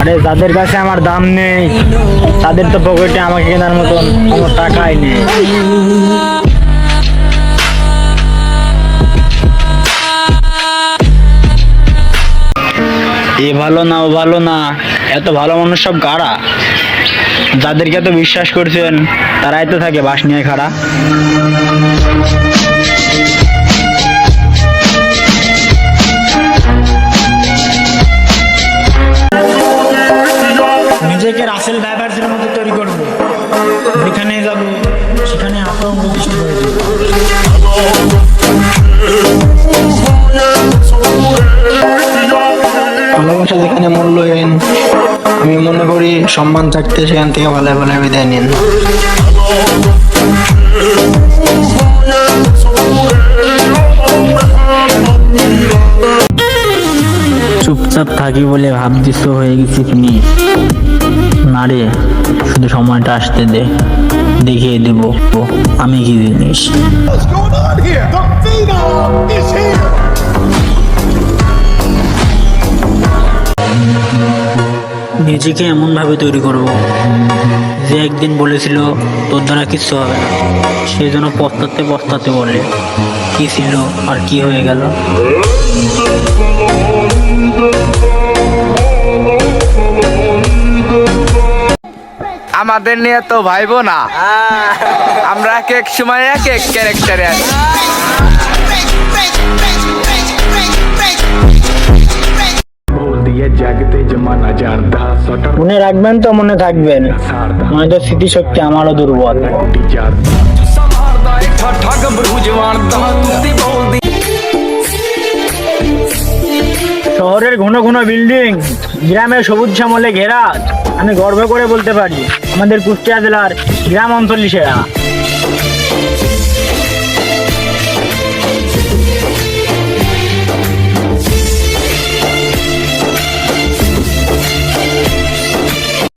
আরে যাদের কাছে আমার দাম নেই তাদের তো পকেটে আমাকে কেনার মতন কোনো টাকাই নেই। এ ভালো না ও ভালো না, এত ভালো মানুষ সব কারা? যাদেরকে এত বিশ্বাস করছেন তারাই তো থাকে বাস নিয়ে খাড়া। নিজেকে রাসেল ড্রাইভারদের মতো তৈরি করবো, যেখানে যাবো সেখানে আতঙ্ক সৃষ্টি করে দেবো। ভালোবাসা যেখানে মূল্যহীন, আমি মনে করি সম্মান থাকতে সেখান থেকে ভালো ভালো বিদায় নিন। চুপচাপ থাকি বলে ভাবছিস হয়ে গেছি তুমি না রে, শুধু সময়টা আসতে দে, দেখিয়ে দেব আমি কি জিনিস। নিজেকে এমন ভাবে তৈরি করব যে একদিন বলেছিল তোর দ্বারা কিচ্ছু হবে না, সেই জন্য পস্তাতে পস্তাতে বলে কি ছিল আর কি হয়ে গেল। আমাদের নিয়ে তো ভাইবো না, আমরা এক এক সময় এক এক ক্যারেক্টারে আছি। মনে রাখবেন তো মনে থাকবেন, নয়তো স্মৃতিশক্তি আমারও দুর্বল। শহরের ঘন ঘন বিল্ডিং, গ্রামের সবুজ শ্যামলে ঘেরা, আমি গর্ব করে বলতে পারি আমাদের কুষ্টিয়া জেলার গ্রাম অঞ্চলই সেরা।